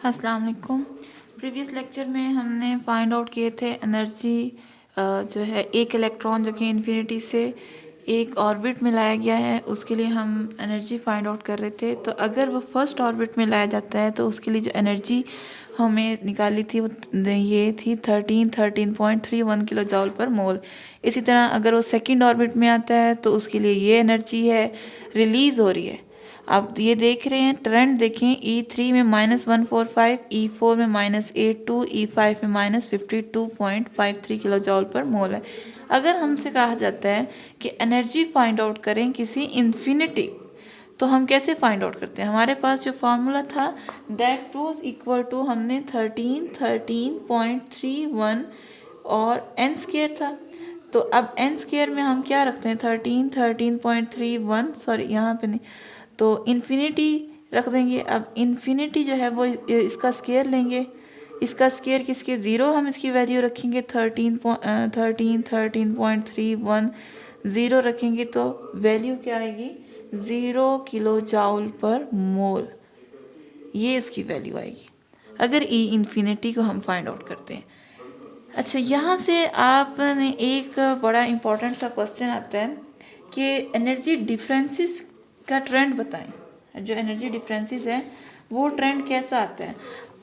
अस्सलाम वालेकुम। Previous lecture में हमने फाइंड आउट किए थे एनर्जी जो है एक इलेक्ट्रॉन जो कि इन्फिनिटी से एक ऑर्बिट में लाया गया है, उसके लिए हम एनर्जी फाइंड आउट कर रहे थे। तो अगर वो फर्स्ट ऑर्बिट में लाया जाता है तो उसके लिए जो एनर्जी हमें निकाली थी वो ये थी 13.31 किलो जॉल पर मोल। इसी तरह अगर वो सेकंड ऑर्बिट में आता है तो उसके लिए ये एनर्जी है रिलीज़ हो रही है। आप ये देख रहे हैं, ट्रेंड देखें, E3 में -145, E4 में -82, E5 में -52.53 किलो जॉल पर मोल है। अगर हमसे कहा जाता है कि एनर्जी फाइंड आउट करें किसी इन्फिनिटी, तो हम कैसे फाइंड आउट करते हैं? हमारे पास जो फार्मूला था दैट वाज इक्वल टू, हमने 13.31 और n स्क्वायर था। तो अब n स्क्वायर में हम क्या रखते हैं? 13.31, सॉरी यहाँ पे नहीं, तो इन्फिनिटी रख देंगे। अब इन्फिनिटी जो है वो इसका स्क्वायर लेंगे, इसका स्क्वायर किसके? ज़ीरो, हम इसकी वैल्यू रखेंगे 13.31 ज़ीरो रखेंगे तो वैल्यू क्या आएगी? 0 किलो जॉल पर मोल, ये इसकी वैल्यू आएगी अगर ई इन्फिनिटी को हम फाइंड आउट करते हैं। अच्छा, यहाँ से आपने एक बड़ा इम्पोर्टेंट सा क्वेश्चन आता है कि एनर्जी डिफरेंसेस का ट्रेंड बताएं। जो एनर्जी डिफरेंसेस है वो ट्रेंड कैसा आता है?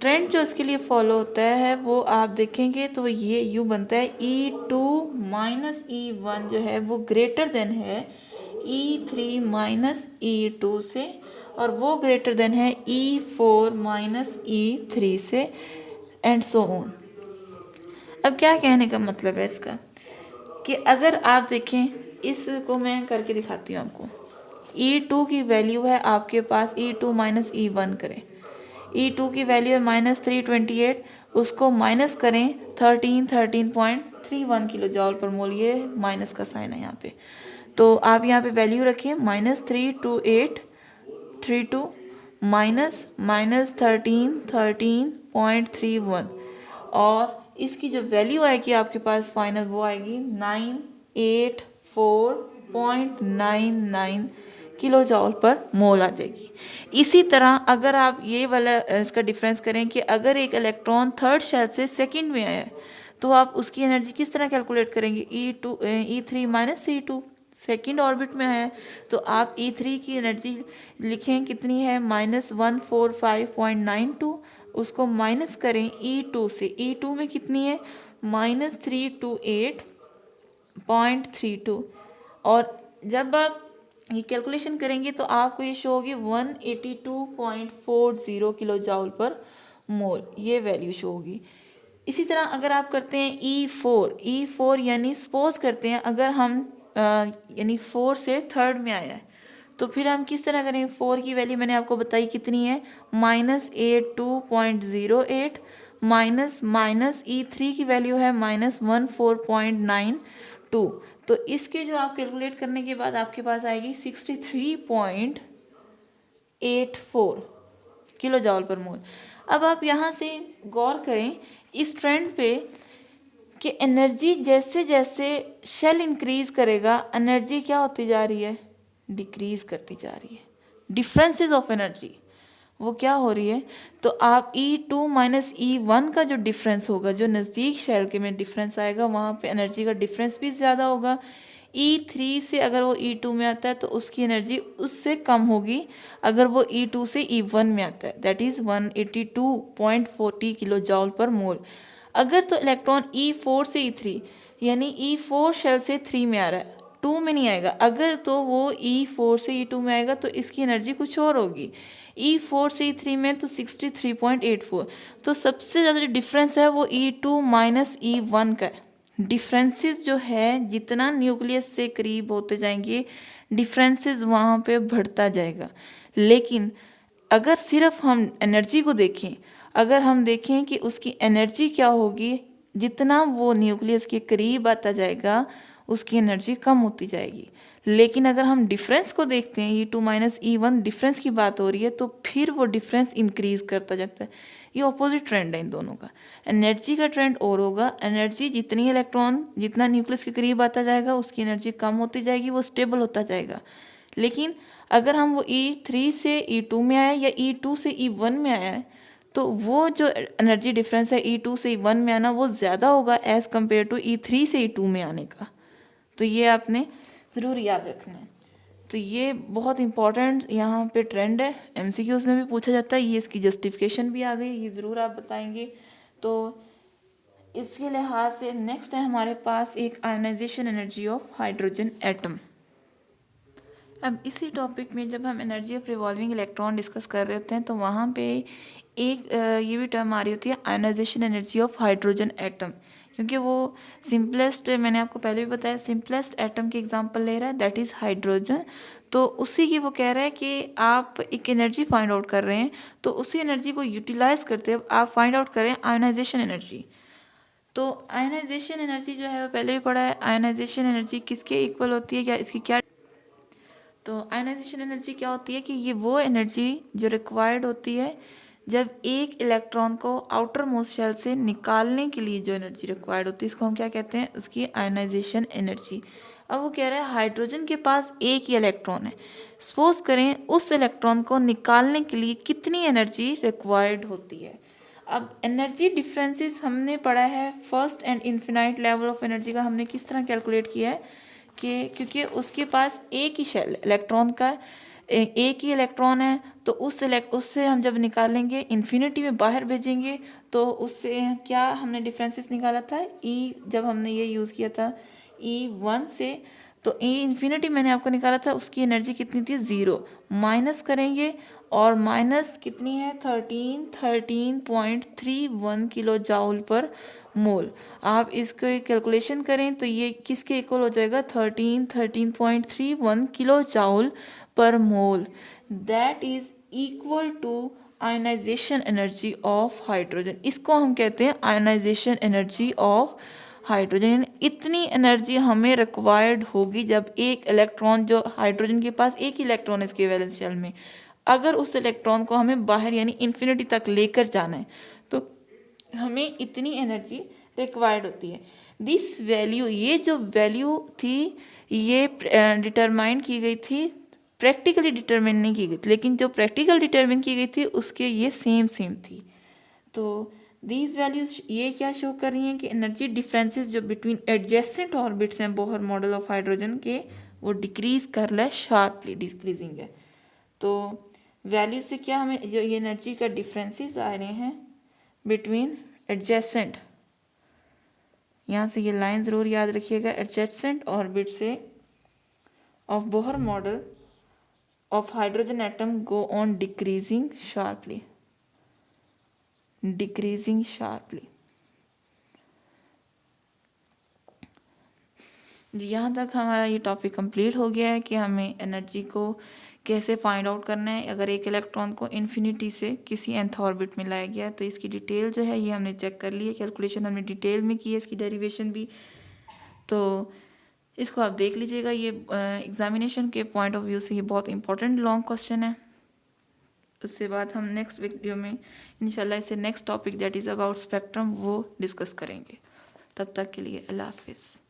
ट्रेंड जो इसके लिए फॉलो होता है वो आप देखेंगे तो ये यूँ बनता है, E2 माइनस E1 जो है वो ग्रेटर देन है E3 माइनस E2 से, और वो ग्रेटर देन है E4 माइनस E3 से, एंड सो ऑन। अब क्या कहने का मतलब है इसका कि अगर आप देखें, इसको मैं करके दिखाती हूँ आपको। E2 की वैल्यू है आपके पास, E2 माइनस E1 करें, E2 की वैल्यू है -328, उसको माइनस करें 13.31 किलो जॉल पर मोल, ये माइनस का साइन है यहाँ पे। तो आप यहाँ पे वैल्यू रखें -32832 माइनस -13.31, और इसकी जो वैल्यू आएगी आपके पास फाइनल वो आएगी 984.99 किलो जॉल पर मोल आ जाएगी। इसी तरह अगर आप ये वाला इसका डिफरेंस करें कि अगर एक इलेक्ट्रॉन थर्ड शेल से सेकंड में आया है तो आप उसकी एनर्जी किस तरह कैलकुलेट करेंगे? E3 minus C2, second orbit में है तो आप E3 की एनर्जी लिखें कितनी है? -145.92, उसको माइनस करें E2 से, E2 में कितनी है? -328.32, और जब आप ये कैलकुलेशन करेंगे तो आपको ये शो होगी 182.40 किलो जॉल पर मोल, ये वैल्यू शो होगी। इसी तरह अगर आप करते हैं E4 यानी सपोज करते हैं अगर हम यानी 4 से थर्ड में आया है तो फिर हम किस तरह करें? 4 की वैल्यू मैंने आपको बताई कितनी है, -82.08, माइनस E3 की वैल्यू है -14.92। तो इसके जो आप कैलकुलेट करने के बाद आपके पास आएगी 63.84 किलो जॉल पर मोल। अब आप यहाँ से गौर करें इस ट्रेंड पे कि एनर्जी जैसे जैसे शेल इंक्रीज करेगा एनर्जी क्या होती जा रही है? डिक्रीज करती जा रही है। डिफरेंसेस ऑफ एनर्जी वो क्या हो रही है? तो आप E2 माइनस E1 का जो डिफरेंस होगा, जो नज़दीक शेल के में डिफरेंस आएगा वहाँ पे एनर्जी का डिफरेंस भी ज़्यादा होगा। E3 से अगर वो E2 में आता है तो उसकी एनर्जी उससे कम होगी अगर वो E2 से E1 में आता है, दैट इज़ 182.40 किलो जॉल पर मोल। अगर तो इलेक्ट्रॉन E4 से E3 यानी E4 शेल से 3 में आ रहा है, 2 में नहीं आएगा, अगर तो वो E4 से E2 में आएगा तो इसकी एनर्जी कुछ और होगी। E4 से E3 में तो 63.84, तो सबसे ज़्यादा डिफरेंस है वो E2 माइनस E1 का है। डिफरेंसेस जो है जितना न्यूक्लियस से करीब होते जाएंगे डिफरेंसेस वहाँ पे बढ़ता जाएगा। लेकिन अगर सिर्फ हम एनर्जी को देखें, अगर हम देखें कि उसकी एनर्जी क्या होगी, जितना वो न्यूक्लियस के करीब आता जाएगा उसकी एनर्जी कम होती जाएगी। लेकिन अगर हम डिफरेंस को देखते हैं, E2 माइनस E1 डिफरेंस की बात हो रही है, तो फिर वो डिफरेंस इंक्रीज करता जाता है। ये ऑपोजिट ट्रेंड है इन दोनों का। एनर्जी का ट्रेंड और होगा, एनर्जी जितनी इलेक्ट्रॉन जितना न्यूक्लियस के करीब आता जाएगा उसकी एनर्जी कम होती जाएगी, वो स्टेबल होता जाएगा। लेकिन अगर हम वो E3 से E2 में आए या E2 से E1 में आया है तो वो जो एनर्जी डिफरेंस है E2 से E1 में आना वो ज़्यादा होगा एज़ कम्पेयर टू E3 से E2 में आने का। तो ये आपने ज़रूर याद रखना है। तो ये बहुत इंपॉर्टेंट यहाँ पे ट्रेंड है, MCQs में भी पूछा जाता है। ये इसकी जस्टिफिकेशन भी आ गई, ये ज़रूर आप बताएंगे। तो इसके लिहाज से नेक्स्ट है हमारे पास एक ionisation energy of hydrogen atom. अब इसी टॉपिक में जब हम energy of revolving electron discuss कर रहे होते हैं तो वहाँ पे एक ये भी टर्म आ रही होती है ionisation energy of hydrogen atom, क्योंकि वो सिंपलेस्ट, मैंने आपको पहले भी बताया, सिंपलेस्ट एटम की एग्जांपल ले रहा है, दैट इज़ हाइड्रोजन। तो उसी की वो कह रहा है कि आप एक एनर्जी फाइंड आउट कर रहे हैं, तो उसी एनर्जी को यूटिलाइज करते हुए आप फाइंड आउट करें आयोनाइजेशन एनर्जी। तो आयोनाइजेशन एनर्जी जो है वो पहले भी पढ़ा है, आयोनाइजेशन एनर्जी किसके इक्वल होती है, क्या इसकी क्या। तो आयोनाइजेशन एनर्जी क्या होती है कि ये वो एनर्जी जो रिक्वायर्ड होती है जब एक इलेक्ट्रॉन को आउटर मोस्ट शेल से निकालने के लिए जो एनर्जी रिक्वायर्ड होती है, इसको हम क्या कहते हैं, उसकी आयोनाइजेशन एनर्जी। अब वो कह रहा है हाइड्रोजन के पास एक ही इलेक्ट्रॉन है, सपोज करें उस इलेक्ट्रॉन को निकालने के लिए कितनी एनर्जी रिक्वायर्ड होती है। अब एनर्जी डिफरेंसेस हमने पढ़ा है, first and infinite level of energy का हमने किस तरह कैलकुलेट किया है कि क्योंकि उसके पास एक ही शेल इलेक्ट्रॉन का एक ही इलेक्ट्रॉन है, तो उससे हम जब निकालेंगे इन्फिनिटी में बाहर भेजेंगे, तो उससे क्या हमने डिफरेंसेस निकाला था जब हमने ये यूज़ किया था E1 से, तो इन्फिनिटी मैंने आपको निकाला था, उसकी एनर्जी कितनी थी 0। माइनस करेंगे और माइनस कितनी है 13.31 किलो जाउल पर मोल। आप इसको कैलकुलेशन करें तो ये किसके इक्वल हो जाएगा 13.31 kilo joule per mole, that is equal to ionisation energy of hydrogen. इसको हम कहते हैं आयोनाइजेशन एनर्जी ऑफ हाइड्रोजन। इतनी एनर्जी हमें रिक्वायर्ड होगी जब एक इलेक्ट्रॉन, जो हाइड्रोजन के पास एक ही इलेक्ट्रॉन है इसके वैलेंस शेल में, अगर उस इलेक्ट्रॉन को हमें बाहर यानी इन्फिनिटी तक लेकर जाना है तो हमें इतनी एनर्जी रिक्वायर्ड होती है। दिस वैल्यू, ये जो वैल्यू थी ये डिटरमाइन की गई थी, प्रैक्टिकली डिटरमिन नहीं की गई थी, लेकिन जो प्रैक्टिकल डिटरमिन की गई थी उसके ये सेम थी। तो दीज वैल्यूज ये क्या शो कर रही हैं कि एनर्जी डिफरेंसेस जो बिटवीन एडजेसेंट ऑर्बिट्स हैं बोहर मॉडल ऑफ हाइड्रोजन के, वो डिक्रीज कर रहा है, शार्पली डिक्रीजिंग है। तो वैल्यू से क्या हमें जो ये एनर्जी का डिफरेंसेस आ रहे हैं बिटवीन एडजेसेंट, यहाँ से ये लाइन ज़रूर याद रखिएगा, एडजेसेंट ऑर्बिट से of Bohr model of hydrogen atom go on decreasing sharply. यहाँ तक हमारा ये टॉपिक कंप्लीट हो गया है कि हमें एनर्जी को कैसे फाइंड आउट करना है अगर एक इलेक्ट्रॉन को इन्फिनिटी से किसी nth ऑर्बिट में लाया गया है। तो इसकी डिटेल जो है ये हमने चेक कर ली है, कैलकुलेशन हमने डिटेल में की है, इसकी डेरिवेशन भी। तो इसको आप देख लीजिएगा, ये एग्जामिनेशन के पॉइंट ऑफ व्यू से ये बहुत इंपॉर्टेंट लॉन्ग क्वेश्चन है। उसके बाद हम नेक्स्ट वीडियो में इंशाल्लाह इसे next topic that is about spectrum वो डिस्कस करेंगे। तब तक के लिए अल्लाह हाफिज़।